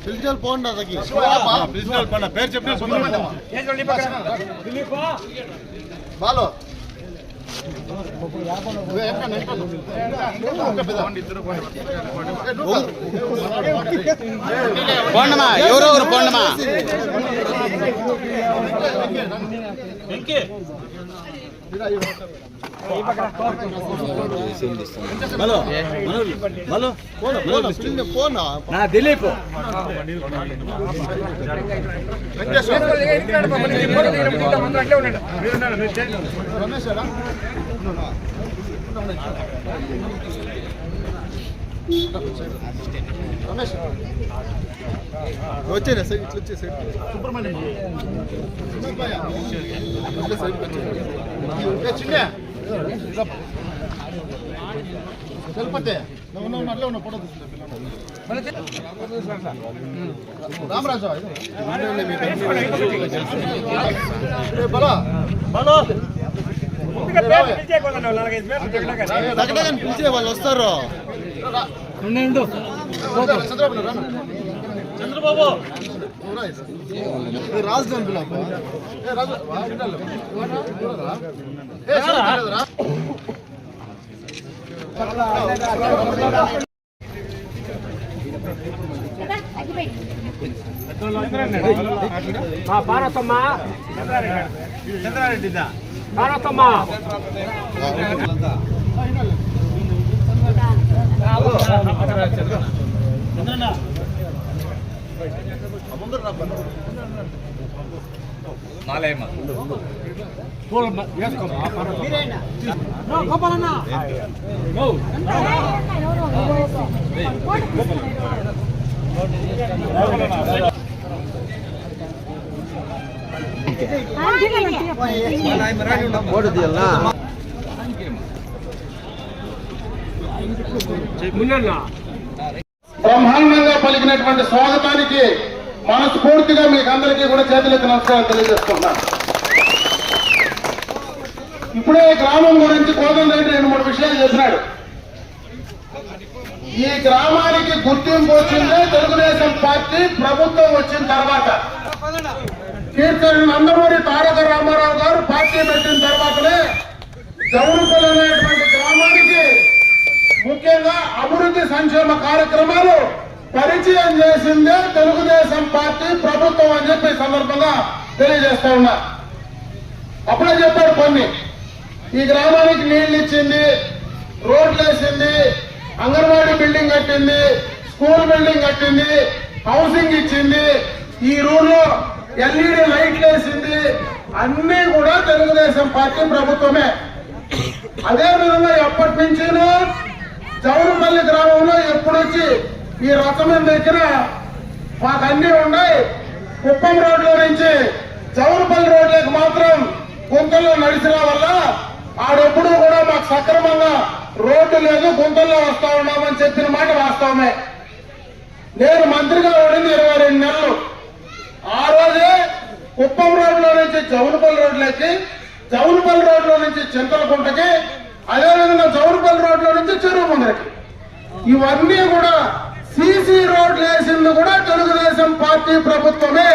Digital పోండి అదకి digital పండ పేరు చెప్పిన బాలో పోండమా ఎవరెవరు పోండమా దిలీప్ వచ్చేనా సార్ ఇట్లా వచ్చేసి సుబ్రహ్మణ్యం చిన్న తెలపతే అట్లే ఉన్న ఫోటో రామరాజు పిలిచే వాళ్ళు వస్తారు. చంద్రబాబు రాజధాని భారతమ్మా భారతమ్మా బ్రహ్మాండంగా పలికినటువంటి స్వాగతానికి మనస్ఫూర్తిగా మీకు అందరికీ కూడా చేతులెత్తి నమస్కారం తెలియజేస్తున్నాను. ఇప్పుడే గ్రామం గురించి కోదండరెడ్డి 2-3 విషయాలు చెప్పినాడు. ఈ గ్రామానికి గుర్తింపు వచ్చిందే తెలుగుదేశం పార్టీ ప్రభుత్వం వచ్చిన తర్వాత. కీర్తన నందమూరి తారక రామారావు గారు పార్టీ పెట్టిన తర్వాతనే జౌరుపల్లి అనేటువంటి గ్రామానికి ముఖ్యంగా అభివృద్ధి సంక్షేమ కార్యక్రమాలు పరిచయం చేసిందే తెలుగుదేశం పార్టీ ప్రభుత్వం అని చెప్పి సందర్భంగా తెలియజేస్తా ఉన్నా. అప్పుడే చెప్పాడు కొన్ని. ఈ గ్రామానికి నీళ్లు ఇచ్చింది, రోడ్లు వేసింది, అంగన్వాడీ బిల్డింగ్ కట్టింది, స్కూల్ బిల్డింగ్ కట్టింది, హౌసింగ్ ఇచ్చింది, ఈ రూల్లో ఎల్ఈడి లైట్లు వేసింది. అన్ని కూడా తెలుగుదేశం పార్టీ ప్రభుత్వమే. అదేవిధంగా ఎప్పటి నుంచినో జౌరుపల్లి గ్రామంలో ఎప్పుడొచ్చి ఈ రథం దగ్గర మాకు అన్ని ఉన్నాయి. కుప్పం రోడ్లో నుంచి జౌరుపల్లి రోడ్లకు మాత్రం గుంతల్లో నడిచిన వల్ల ఆడెప్పుడు కూడా మాకు సక్రమంగా రోడ్డు లేదు, గుంతల్లో వస్తా ఉన్నామని చెప్పిన మాట వాస్తవమే. నేను మంత్రిగా ఉండింది 22 నెలలు. ఆ రోజే కుప్పం రోడ్లో నుంచి జౌరుపల్లి రోడ్లకి, జౌరుపల్లి రోడ్లో నుంచి చింతలకుంటకి, అదేవిధంగా జౌరుపల్లి రోడ్లో నుంచి చెరువు ముందరకి, ఇవన్నీ కూడా సీసీ రోడ్లు వేసింది కూడా తెలుగుదేశం పార్టీ ప్రభుత్వమే.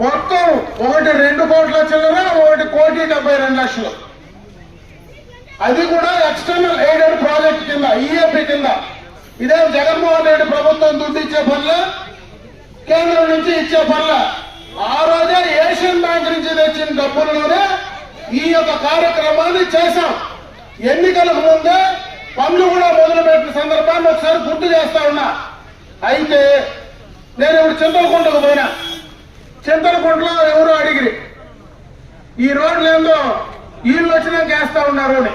మొత్తం ఒకటి 2 కోట్ల చిల్లర, ఒకటి 1,72,00,000. అది కూడా ఎక్స్టర్నల్ ఎయిడెడ్ ప్రాజెక్ట్ కింద, ఈఏపీ కింద. ఇదే జగన్మోహన్ రెడ్డి ప్రభుత్వం దుడ్డు ఇచ్చే పనుల, కేంద్రం నుంచి ఇచ్చే పనుల. ఆ రోజే ఏషియన్ బ్యాంక్ నుంచి తెచ్చిన డబ్బులలోనే ఈ యొక్క కార్యక్రమాన్ని చేశాం. ఎన్నికలకు ముందే పనులు కూడా మొదలుపెట్టిన సందర్భాన్ని ఒకసారి గుర్తు చేస్తా ఉన్నా. అయితే నేను ఇప్పుడు చింతలకుంటకు పోయినా. చింతలకుంటలో ఎవరు అడిగిరి ఈ రోడ్లు ఏందో వీళ్ళు వచ్చినాక వేస్తా ఉన్నారు అని.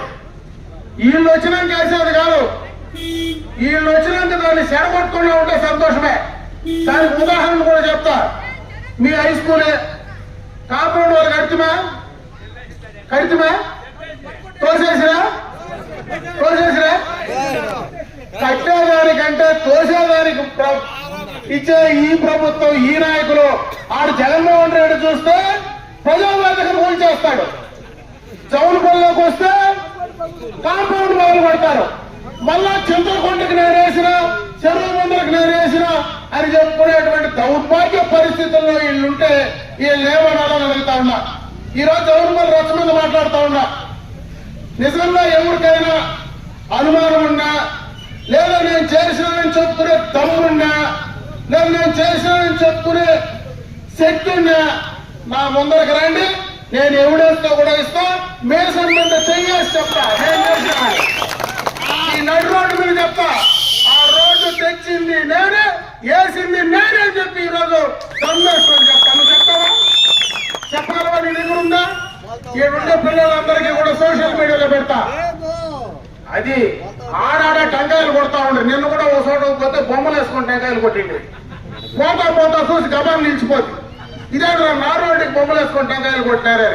వీళ్ళు వచ్చినాక వేసేది కాదు, వీళ్ళు వచ్చినాక దాన్ని సెడగొట్టకుండా ఉంటే సంతోషమే. దానికి ఉదాహరణ కూడా చెప్తా. మీ హై స్కూలే కాంపౌండ్ వాళ్ళు కట్టిమా, కడితమే తోసేసిరా కట్టేదానికంటే తోసేదానికి ఇచ్చే ఈ ప్రభుత్వం, ఈ నాయకులు ఆడు జగన్మోహన్ రెడ్డి చూస్తే ప్రజావేదికను కూల్చేస్తాడు. జౌన్పల్లిలోకి వస్తే కాంపౌండ్ మొదలు పెడతారు. మళ్ళా చింతలకొండకి నేనేసిన, చెరువు ముందరకు నేనేసిన అని చెప్పుకునేటువంటి దౌర్భాగ్య పరిస్థితుల్లో వీళ్ళుంటే వీళ్ళు ఏమనాలని అడుగుతా ఉన్నా. ఈరోజు జౌన్పల్లి రచ్చ మీద మాట్లాడుతా ఉన్నా. నిజంగా ఎవరికైనా అనుమానం ఉన్నా, లేదా నేను చేసినానని చెప్పుకునే దమ్మున్నా, లేదా నేను చేసినానని చెప్పుకునే శక్తి ఉన్నా నా ముందరకు రండి. నేను ఎవిడెన్స్ తో కూడా ఇస్తా. మేసం మీద చెయ్యేసి చెప్తా. నేను చేసిన ఈ నడి రోడ్డు మీద చెప్తా. ఆ రోడ్డు తెచ్చింది నేనే, వేసింది నేనే అని చెప్పి ఈరోజు దమ్మేసుకొని చెప్తాను. చెప్తావా? చెప్పగలవా? నీ దగ్గర ఉందా? ఈడుండే పిల్లలందరికీ కూడా సోషల్ మీడియాలో పెడతా. అది ఆడాడ టెంకాయలు కొడతా ఉండే. నిన్ను కూడా ఓ చోట పోతే బొమ్మలు వేసుకొని టెంకాయలు కొట్టింది. పోతా పోతా చూసి గబాన్ నిలిచిపోతుంది. ఇదే నా రోడ్డుకి బొమ్మలు వేసుకొని టెంకాయలు కొట్టినారే.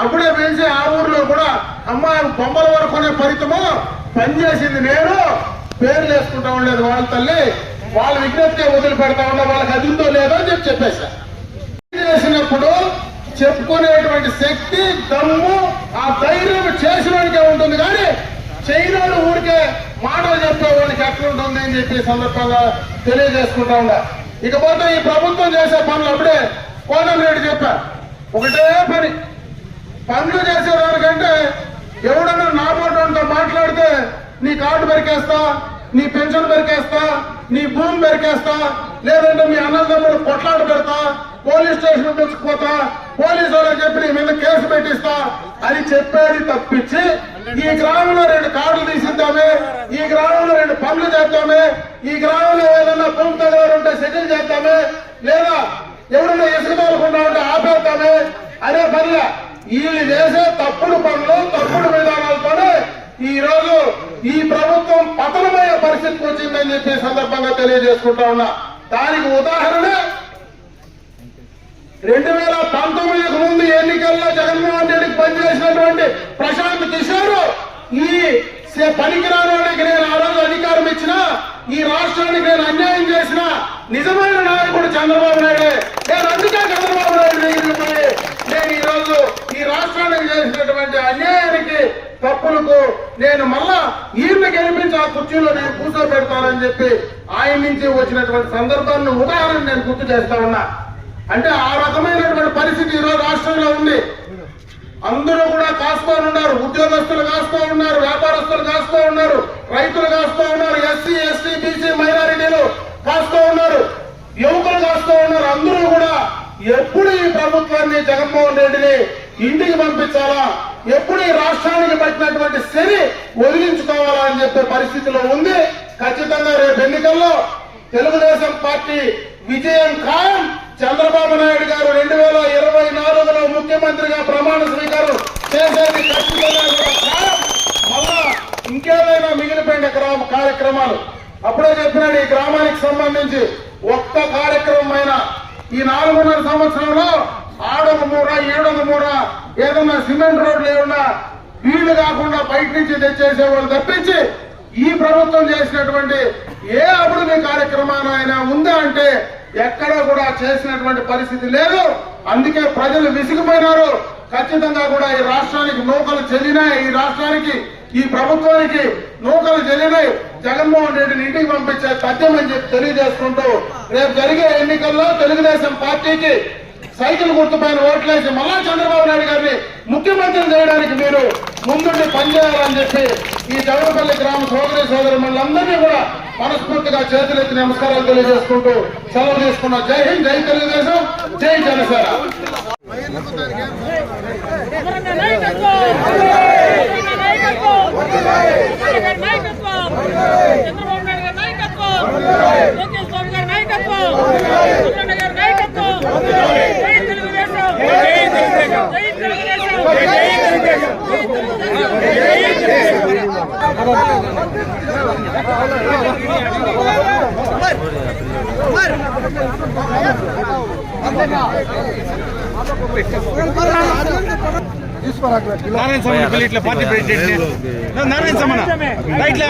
అప్పుడే పిలిచి ఆ ఊర్లో కూడా అమ్మాయి బొమ్మల వరకునే ఫలితము పనిచేసింది నేను, పేర్లు వేసుకుంటా ఉండేది వాళ్ళ తల్లి, వాళ్ళ విజ్ఞప్తిగా వదిలిపెడతా ఉండే, వాళ్ళకి అది ఉందో లేదో అని చెప్పేసా. చేసినప్పుడు చెప్పుకునేటువంటి శక్తి, దమ్ము, ఆ ధైర్యం చేసినోడికే ఉంటుంది. కానీ చేయనోడు ఊరికే మాటలు చెప్పే వాళ్ళకి ఎట్లుంటుంది అని చెప్పి సందర్భంగా తెలియజేసుకుంటా ఉండా. ఇకపోతే ఈ ప్రభుత్వం చేసే పనులు అప్పుడే కోదండరెడ్డి చెప్పా. ఒకటే పని, పనులు చేసేదానికంటే ఎవడన్నా నా మాటతో మాట్లాడితే నీ కార్డు పెరికేస్తా, నీ పెన్షన్ పెరికేస్తా, నీ భూమి పెరికేస్తా, లేదంటే మీ అన్నదమ్ముడు కొట్లాట పెడతా, పోలీస్ స్టేషన్ తెచ్చుకుపోతా, పోలీసు వాళ్ళకి చెప్పి నీ మీద కేసు పెట్టిస్తా అని చెప్పేది తప్పించి, ఈ గ్రామంలో 2 కార్డులు తీసిద్దామే, ఈ గ్రామంలో 2 పనులు చేద్దామే, ఈ గ్రామంలో ఏదైనా భూమి తగలారు ఉంటే సెటిల్ చేద్దామే, లేదా ఎవరైనా ఇసుక తోలకుండా ఉంటే ఆపేద్దామే అనే పనిగా వీళ్ళు చేసే తప్పుడు పనులు, తప్పుడు విధానాలతోనే ఈ రోజు ఈ ప్రభుత్వం పతనమయ్యే పరిస్థితికి వచ్చిందని చెప్పి సందర్భంగా తెలియజేసుకుంటా ఉన్నా. దానికి ఉదాహరణ 2019కు ముందు ఎన్నికల్లో జగన్మోహన్ రెడ్డికి పనిచేసినటువంటి ప్రశాంత్ కిషోర్ ఈ పనికిరానికి నేను ఆ రోజు అధికారం ఇచ్చిన, ఈ రాష్ట్రానికి నేను అన్యాయం చేసిన నిజమైన నాయకుడు చంద్రబాబు నాయుడే. నేను అందుకే చంద్రబాబు నాయుడు దగ్గరికి పోయి నేను ఈ రోజు ఈ రాష్ట్రానికి చేసినటువంటి అన్యాయానికి, తప్పులకు నేను మళ్ళా ఈయన గెలిపించి ఆ కుర్చీలో నేను కూర్చోబెడతానని చెప్పి ఆయన నుంచి వచ్చినటువంటి సందర్భాన్ని ఉదాహరణ నేను గుర్తు చేస్తా ఉన్నా. అంటే ఆ రకమైనటువంటి పరిస్థితి ఈరోజు రాష్ట్రంలో ఉంది. అందరూ కూడా కాస్తూ ఉన్నారు. ఉద్యోగస్తులు కాస్తూ ఉన్నారు, వ్యాపారస్తులు కాస్తూ ఉన్నారు, రైతులు కాస్తూ ఉన్నారు, ఎస్సీ ఎస్టీ బీసీ మైనారిటీలు కాస్తూ ఉన్నారు, యువకులు కాస్తూ ఉన్నారు. అందరూ కూడా ఎప్పుడు ఈ ప్రభుత్వాన్ని, జగన్మోహన్ రెడ్డిని ఇంటికి పంపించాలా, ఎప్పుడు ఈ రాష్ట్రానికి పట్టినటువంటి శని వదిలించుకోవాలా అని చెప్పే పరిస్థితిలో ఉంది. ఖచ్చితంగా రేపు ఎన్నికల్లో తెలుగుదేశం పార్టీ విజయం ఖాయం. చంద్రబాబు నాయుడు గారు 2024లో ముఖ్యమంత్రిగా ప్రమాణ స్వీకారం చేసేది ఖచ్చితంగా ఖాయం. మళ్ళా ఇంకేదైనా మిగిలిపోయిన కార్యక్రమాలు అప్పుడే చెప్పినాడు. ఈ గ్రామానికి సంబంధించి ఒక్క కార్యక్రమం అయినా ఈ 4.5 సంవత్సరంలో ఆడొక మూర, ఏడొక మూర, ఏదన్నా సిమెంట్ రోడ్లు ఏమన్నా వీళ్లు కాకుండా బయట నుంచి తెచ్చేసేవాళ్ళు తప్పించి ఈ ప్రభుత్వం చేసినటువంటి ఏ అభివృద్ధి కార్యక్రమాలైనా ఉందా అంటే ఎక్కడ కూడా చేసినటువంటి పరిస్థితి లేదు. అందుకే ప్రజలు విసిగిపోయినారు. ఖచ్చితంగా కూడా ఈ రాష్ట్రానికి నూకలు చెల్లినాయి, ఈ రాష్ట్రానికి, ఈ ప్రభుత్వానికి నూకలు చెల్లినాయి. జగన్మోహన్ రెడ్డిని ఇంటికి పంపించే తథ్యమని చెప్పి తెలియజేసుకుంటూ రేపు జరిగే ఎన్నికల్లో తెలుగుదేశం పార్టీకి సైకిల్ గుర్తుపైన ఓట్లేసి మళ్ళా చంద్రబాబు నాయుడు గారిని ముఖ్యమంత్రి చేయడానికి మీరు ముందుండి పనిచేయాలని చెప్పి ఈ జగన్పల్లి గ్రామ సోదరి సోదరులందరినీ కూడా మనస్ఫూర్తిగా చేతులెత్తి నమస్కారాలు తెలియజేసుకుంటూ సెలవు తీసుకున్నా. జై హింద్, జై తెలుగుదేశం, జై జనసేన. Come on. నారాయణ స్వామి పిల్ల ఇట్లా పార్టీ ప్రెసిడెంట్ నారాయణ స్వామి రైట్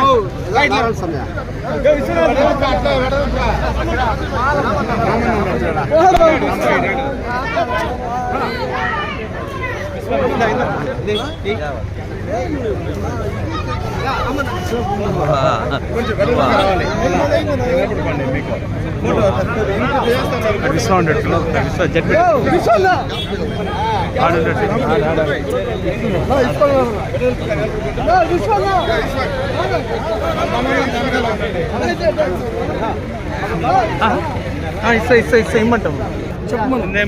రైట్ ఇమ్మంటాం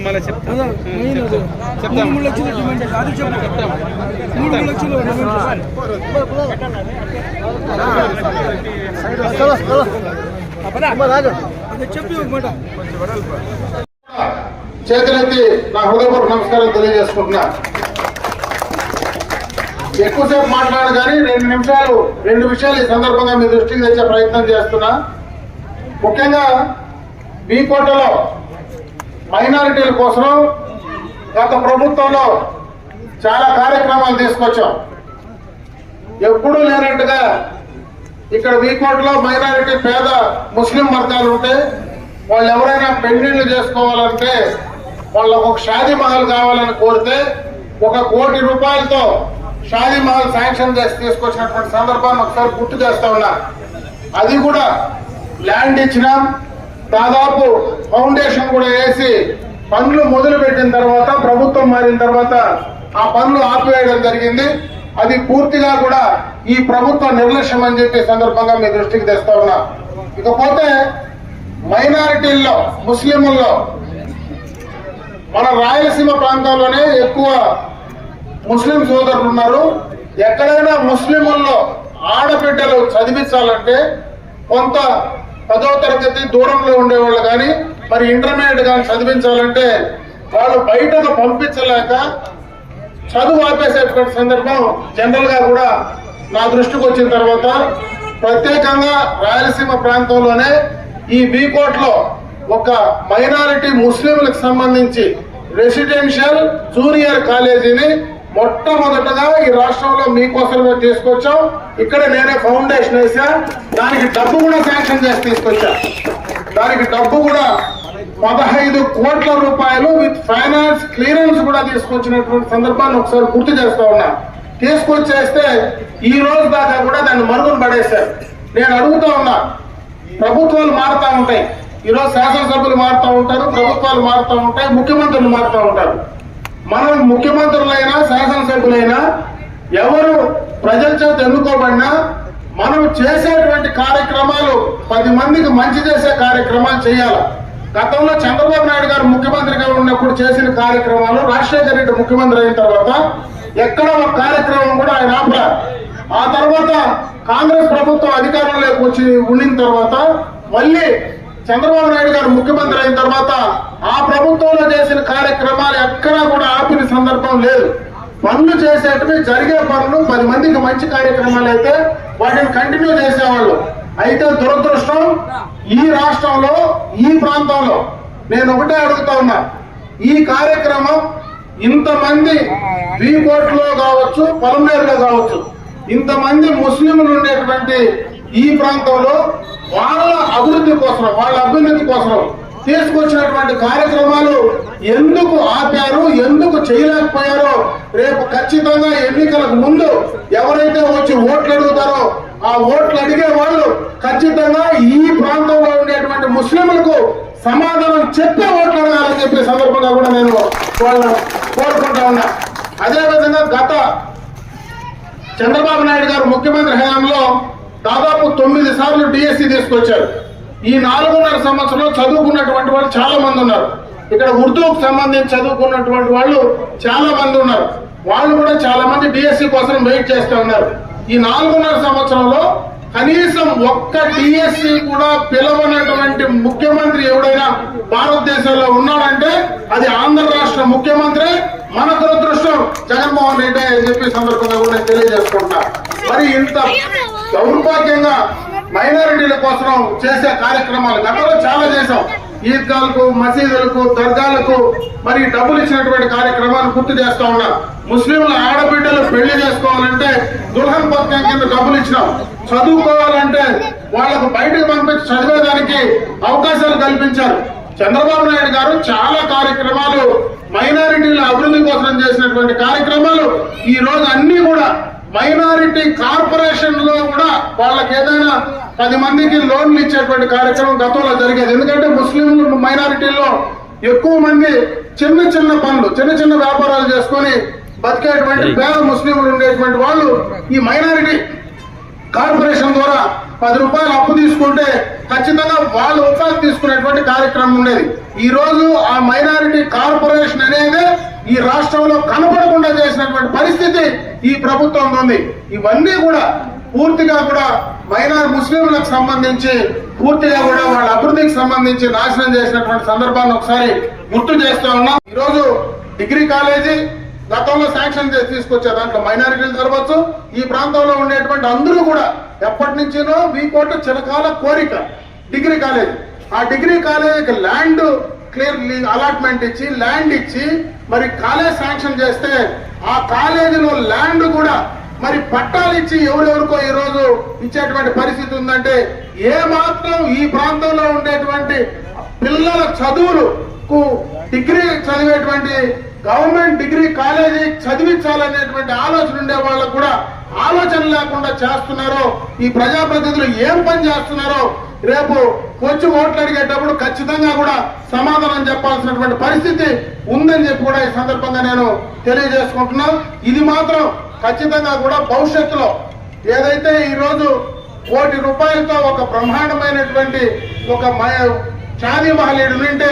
మళ్ళీ చెప్తాను 3 లక్షలు డిమాండ్ అది చెప్తాం 3 లక్షలు చెప్పి ఒక మాట చేతులెత్తి నా హృదయపూర్వక నమస్కారం తెలియజేసుకుంటున్నా. ఎక్కువసేపు మాట్లాడాను కానీ 2 విషయాలు ఈ సందర్భంగా మీ దృష్టికి తెచ్చే ప్రయత్నం చేస్తున్నా. ముఖ్యంగా బీకోటలో మైనారిటీల కోసం గత ప్రభుత్వంలో చాలా కార్యక్రమాలు తీసుకొచ్చాం. ఎప్పుడూ లేనట్టుగా ఇక్కడ బీకోటలో మైనారిటీ పేద ముస్లిం వర్గాలు ఉంటే వాళ్ళు ఎవరైనా పెళ్లిళ్ళు చేసుకోవాలంటే వాళ్ళకు ఒక షాదీ మహల్ కావాలని కోరితే 1 కోటి రూపాయలతో షాదీ మహల్ శాంక్షన్ చేసి తీసుకొచ్చినటువంటి సందర్భాన్ని ఒకసారి గుర్తు చేస్తా ఉన్నా. అది కూడా ల్యాండ్ ఇచ్చినాం, దాదాపు ఫౌండేషన్ కూడా వేసి పనులు మొదలు పెట్టిన తర్వాత ప్రభుత్వం మారిన తర్వాత ఆ పనులు ఆపివేయడం జరిగింది. అది పూర్తిగా కూడా ఈ ప్రభుత్వ నిర్లక్ష్యం అని చెప్పి సందర్భంగా మీ దృష్టికి తెస్తా ఉన్నా. ఇకపోతే మైనారిటీల్లో ముస్లింల్లో మన రాయలసీమ ప్రాంతంలోనే ఎక్కువ ముస్లిం సోదరులు ఉన్నారు. ఎక్కడైనా ముస్లింల్లో ఆడబిడ్డలు చదివించాలంటే కొంత 10వ తరగతి దూరంలో ఉండేవాళ్ళు కానీ మరి ఇంటర్మీడియట్ కానీ చదివించాలంటే వాళ్ళు బయటకు పంపించలేక చదువు ఆపేసేటువంటి సందర్భం జనరల్ గా కూడా నా దృష్టికి వచ్చిన తర్వాత ప్రత్యేకంగా రాయలసీమ ప్రాంతంలోనే ఈ బీకోట్లో ఒక మైనారిటీ ముస్లింలకు సంబంధించి రెసిడెన్షియల్ జూనియర్ కాలేజీని మొట్టమొదటగా ఈ రాష్ట్రంలో మీకోసమే తీసుకొచ్చాం. ఇక్కడ నేనే ఫౌండేషన్ వేసా, దానికి డబ్బు కూడా శాంక్షన్ చేసి తీసుకొచ్చా. దానికి డబ్బు కూడా 15 కోట్ల రూపాయలు విత్ ఫైనాన్స్ క్లియరెన్స్ కూడా తీసుకొచ్చినటువంటి సందర్భాన్ని ఒకసారి గుర్తు చేస్తా ఉన్నా. తీసుకొచ్చేస్తే ఈ రోజు దాకా కూడా దాన్ని మరుగున పడేశారు. నేను అడుగుతా ఉన్నా, ప్రభుత్వాలు మారుతా ఉంటాయి, ఈరోజు శాసనసభ్యులు మారుతూ ఉంటారు, ప్రభుత్వాలు మారుతూ ఉంటాయి, ముఖ్యమంత్రులు మారుతూ ఉంటారు. మనం ముఖ్యమంత్రులైనా శాసనసభ్యులైనా ఎవరు ప్రజల చేత ఎన్నుకోబడినా మనం చేసేటువంటి కార్యక్రమాలు 10 మందికి మంచి చేసే కార్యక్రమాలు చేయాలి. గతంలో చంద్రబాబు నాయుడు గారు ముఖ్యమంత్రిగా ఉన్నప్పుడు చేసిన కార్యక్రమాలు రాజశేఖర రెడ్డి ముఖ్యమంత్రి అయిన తర్వాత ఎక్కడ ఒక కార్యక్రమం కూడా ఆయన ఆపలా. ఆ తర్వాత కాంగ్రెస్ ప్రభుత్వం అధికారంలోకి వచ్చి ఉండిన తర్వాత మళ్ళీ చంద్రబాబు నాయుడు గారు ముఖ్యమంత్రి అయిన తర్వాత ఆ ప్రభుత్వంలో చేసిన కార్యక్రమాలు ఎక్కడా కూడా ఆపిన సందర్భం లేదు. పనులు చేసేటివి జరిగే పనులు 10 మందికి మంచి కార్యక్రమాలు అయితే వాటిని కంటిన్యూ చేసేవాళ్ళు. అయితే దురదృష్టం ఈ రాష్ట్రంలో ఈ ప్రాంతంలో నేను ఒకటే అడుగుతా ఉన్నా, ఈ కార్యక్రమం ఇంతమంది బీకోట్లో కావచ్చు పొలంనేరులో కావచ్చు ఇంతమంది ముస్లింలు ఉండేటువంటి ఈ ప్రాంతంలో వాళ్ళ అభివృద్ధి కోసం వాళ్ళ అభ్యున్నతి కోసం తీసుకొచ్చినటువంటి కార్యక్రమాలు ఎందుకు ఆపారు, ఎందుకు చేయలేకపోయారో రేపు ఖచ్చితంగా ఎన్నికలకు ముందు ఎవరైతే వచ్చి ఓట్లు అడుగుతారో ఆ ఓట్లు అడిగే వాళ్ళు ఖచ్చితంగా ఈ ప్రాంతంలో ఉండేటువంటి ముస్లింలకు సమాధానం చెప్పే ఓట్లు అడగాలని చెప్పే సందర్భంగా కూడా నేను వాళ్ళని కోరుకుంటా ఉన్నా. అదేవిధంగా గత చంద్రబాబు నాయుడు గారు ముఖ్యమంత్రి హయాంలో దాదాపు 9 సార్లు డిఎస్సి తీసుకొచ్చారు. ఈ 4.5 సంవత్సరంలో చదువుకున్నటువంటి వాళ్ళు చాలా మంది ఉన్నారు. ఇక్కడ ఉర్దూకు సంబంధించి చదువుకున్నటువంటి వాళ్ళు చాలా మంది ఉన్నారు. వాళ్ళు కూడా చాలా మంది డిఎస్సి కోసం వెయిట్ చేస్తూ ఉన్నారు. ఈ 4.5 సంవత్సరంలో కనీసం ఒక్క డిఎస్సి కూడా పిలవనటువంటి ముఖ్యమంత్రి ఎవడైనా భారతదేశంలో ఉన్నాడంటే అది ఆంధ్ర రాష్ట్ర ముఖ్యమంత్రి. మన దురదృష్టం జగన్మోహన్ రెడ్డి అని చెప్పి సందర్భంగా కూడా నేను తెలియజేసుకుంటున్నా. మరి ఇంత దౌర్భాగ్యంగా మైనారిటీల కోసం చేసే కార్యక్రమాలు గతంలో చాలా చేశాం. ఈద్గాలకు, మసీదులకు, దర్గాలకు మరి డబ్బులు ఇచ్చినటువంటి కార్యక్రమాన్ని గుర్తు చేస్తా ఉన్నారు. ముస్లింల ఆడబిడ్డలు పెళ్లి చేసుకోవాలంటే దుల్హన్ పథకం కింద డబ్బులు ఇచ్చినాం. చదువుకోవాలంటే వాళ్లకు బయటకు పంపించి చదివేదానికి అవకాశాలు కల్పించారు. చంద్రబాబు నాయుడు గారు చాలా కార్యక్రమాలు మైనారిటీల అభివృద్ధి కోసం చేసినటువంటి కార్యక్రమాలు ఈ రోజు అన్ని కూడా మైనారిటీ కార్పొరేషన్ లో కూడా వాళ్ళకి ఏదైనా 10 మందికి లోన్లు ఇచ్చేటువంటి కార్యక్రమం గతంలో జరిగేది. ఎందుకంటే ముస్లింలు మైనారిటీలో ఎక్కువ మంది చిన్న చిన్న పనులు, చిన్న చిన్న వ్యాపారాలు చేసుకొని బతికేటువంటి పేద ముస్లింలు ఉండేటువంటి వాళ్ళు ఈ మైనారిటీ కార్పొరేషన్ ద్వారా 10 రూపాయలు అప్పు తీసుకుంటే ఖచ్చితంగా వాళ్ళు ఉపాధి తీసుకునేటువంటి కార్యక్రమం ఉండేది. ఈ రోజు ఆ మైనారిటీ కార్పొరేషన్ అనేది ఈ రాష్ట్రంలో కనపడకుండా చేసినటువంటి పరిస్థితి ఈ ప్రభుత్వం ఉంది. ఇవన్నీ కూడా పూర్తిగా కూడా ముస్లింలకు సంబంధించి పూర్తిగా కూడా వాళ్ళ అభివృద్ధికి సంబంధించి నాశనం చేసినటువంటి సందర్భాన్ని ఒకసారి గుర్తు చేస్తూ ఉన్నాం. ఈరోజు డిగ్రీ కాలేజీ గతంలో శాంక్షన్ చేసి తీసుకొచ్చే దాంట్లో మైనారిటీలు జరగవచ్చు. ఈ ప్రాంతంలో ఉండేటువంటి అందరూ కూడా ఎప్పటి నుంచినో వీకోట చిరకాల కోరిక డిగ్రీ కాలేజీ. ఆ డిగ్రీ కాలేజీకి ల్యాండ్ క్లియర్ అలాట్మెంట్ ఇచ్చి ల్యాండ్ ఇచ్చి మరి కాలేజ్ శాంక్షన్ చేస్తే ఆ కాలేజీలో ల్యాండ్ కూడా మరి పట్టాలు ఇచ్చి ఎవరెవరికో ఈ రోజు ఇచ్చేటువంటి పరిస్థితి ఉందంటే ఏ మాత్రం ఈ ప్రాంతంలో ఉండేటువంటి పిల్లల చదువులకు డిగ్రీ చదివేటువంటి గవర్నమెంట్ డిగ్రీ కాలేజీ చదివించాలనేటువంటి ఆలోచన ఉండే వాళ్ళకు కూడా ఆలోచన లేకుండా చేస్తున్నారో ఈ ప్రజాప్రతినిధులు ఏం పని చేస్తున్నారో రేపు వచ్చి ఓట్లు అడిగేటప్పుడు ఖచ్చితంగా కూడా సమాధానం చెప్పాల్సినటువంటి పరిస్థితి ఉందని చెప్పి కూడా ఈ సందర్భంగా నేను తెలియజేసుకుంటున్నాను. ఇది మాత్రం ఖచ్చితంగా కూడా భవిష్యత్తులో ఏదైతే ఈ రోజు ₹1 కోటితో ఒక బ్రహ్మాండమైనటువంటి ఒక షాదీ మహల్ ఉంటే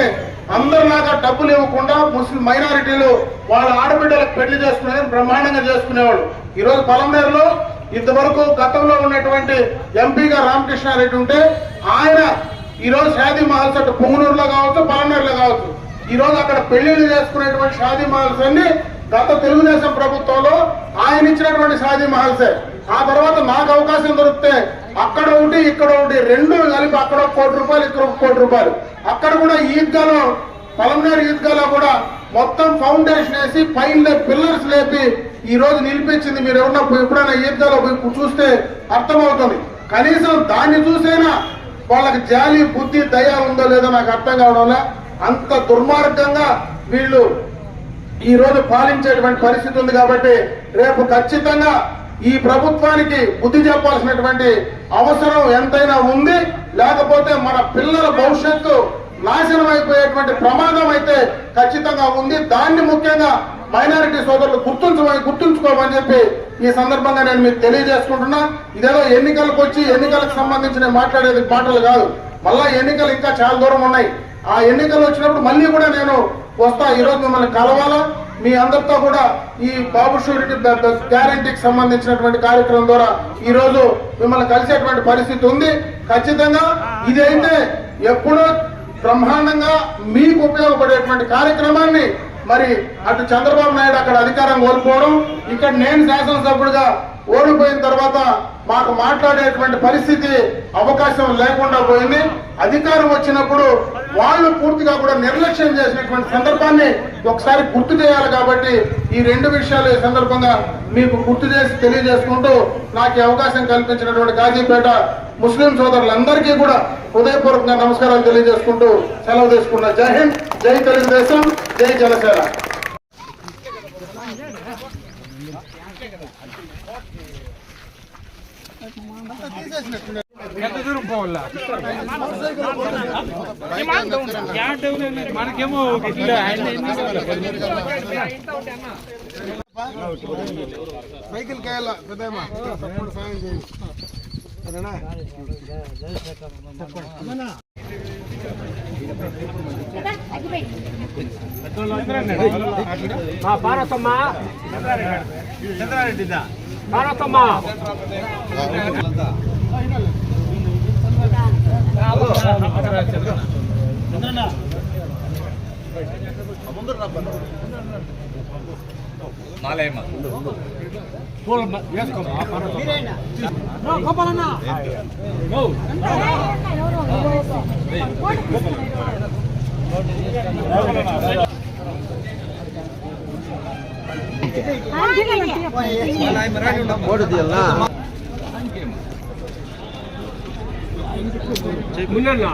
అందరిలాగా డబ్బులు ఇవ్వకుండా ముస్లిం మైనారిటీలు వాళ్ళ ఆడబిడ్డలకు పెళ్లి చేసుకునే బ్రహ్మాండంగా చేసుకునేవాళ్ళు. ఈ రోజు పలమనేరులో ఇంతవరకు గతంలో ఉన్నటువంటి ఎంపీగా రామకృష్ణారెడ్డి ఉంటే ఆయన ఈ రోజు షాదీ మహల్స్ అటు పొంగునూరులో కావచ్చు, పలమనేరులో కావచ్చు, ఈ రోజు అక్కడ పెళ్లిళ్ళు చేసుకునేటువంటి షాదీ మహల్స్ అన్ని గత తెలుగుదేశం ప్రభుత్వంలో ఆయన ఇచ్చినటువంటి షాదీ మహల్సే. ఆ తర్వాత నాకు అవకాశం దొరికితే అక్కడ ఒకటి ఇక్కడ ఒకటి రెండు కలిపి అక్కడ ₹1 కోటి ఇక్కడ ₹1 కోటి అక్కడ కూడా ఈద్గాలో పలమనేరు ఈద్గాలో కూడా మొత్తం ఫౌండేషన్ వేసి పైన పిల్లర్స్ లేపి ఈ రోజు నిలిపించింది. మీరు ఎప్పుడైనా ఈద్గాలో పోయి చూస్తే అర్థమవుతుంది. కనీసం దాన్ని చూసైనా వాళ్ళకి జాలి, బుద్ధి, దయ ఉందో లేదో నాకు అర్థం కావడంలా. అంత దుర్మార్గంగా వీళ్ళు ఈ రోజు పాలించేటువంటి పరిస్థితి ఉంది. కాబట్టి రేపు ఖచ్చితంగా ఈ ప్రభుత్వానికి బుద్ధి చెప్పాల్సినటువంటి అవసరం ఎంతైనా ఉంది. లేకపోతే మన పిల్లల భవిష్యత్తు నాశనం అయిపోయేటువంటి ప్రమాదం అయితే ఖచ్చితంగా ఉంది. దాన్ని ముఖ్యంగా మైనారిటీ సోదరులు గుర్తుంచుకోమని చెప్పి ఈ సందర్భంగా నేను మీకు తెలియజేసుకుంటున్నా. ఇదేదో ఎన్నికలకు వచ్చి ఎన్నికలకు సంబంధించిన మాట్లాడేది మాటలు కాదు. మళ్ళా ఎన్నికలు ఇంకా చాలా దూరం ఉన్నాయి. ఆ ఎన్నికలు వచ్చినప్పుడు మళ్ళీ కూడా నేను వస్తా. ఈ రోజు మిమ్మల్ని కలవాలా, మీ అందరితో కూడా ఈ బాబు షూరిటీ గ్యారంటీకి సంబంధించినటువంటి కార్యక్రమం ద్వారా ఈ రోజు మిమ్మల్ని కలిసేటువంటి పరిస్థితి ఉంది. ఖచ్చితంగా ఇదైతే ఎప్పుడో బ్రహ్మాండంగా మీకు ఉపయోగపడేటువంటి కార్యక్రమాన్ని మరి అటు చంద్రబాబు నాయుడు అక్కడ అధికారం కోల్పోవడం, ఇక్కడ నేను శాసనసభ్యుడిగా ఓడిపోయిన తర్వాత మాకు మాట్లాడేటువంటి పరిస్థితి అవకాశం లేకుండా పోయింది. అధికారం వచ్చినప్పుడు వాళ్ళు పూర్తిగా కూడా నిర్లక్ష్యం చేసినటువంటి సందర్భాన్ని ఒకసారి గుర్తు చేయాలి. కాబట్టి ఈ 2 విషయాలు ఈ సందర్భంగా మీకు గుర్తు చేసి తెలియజేసుకుంటూ నాకు ఈ అవకాశం కల్పించినటువంటి కాజీపేట ముస్లిం సోదరులందరికీ కూడా హృదయపూర్వకంగా నమస్కారాలు తెలియజేసుకుంటూ సెలవు తీసుకున్నా. జై హింద్, జై తెలుగుదేశం, జై జనసేన. ఎంత దూరం పోవాలా మనకేమో సైకిల్ కాయాల పెద్దమ్మా తప్పుడు సాయం చేయండి. భారతమ్మ చంద్రారెడ్డిదా భారతమ్మ పూల వేసుకోమ్మా పార్వతమ్మ. గోపాలన్న ఓ. ముందన్నా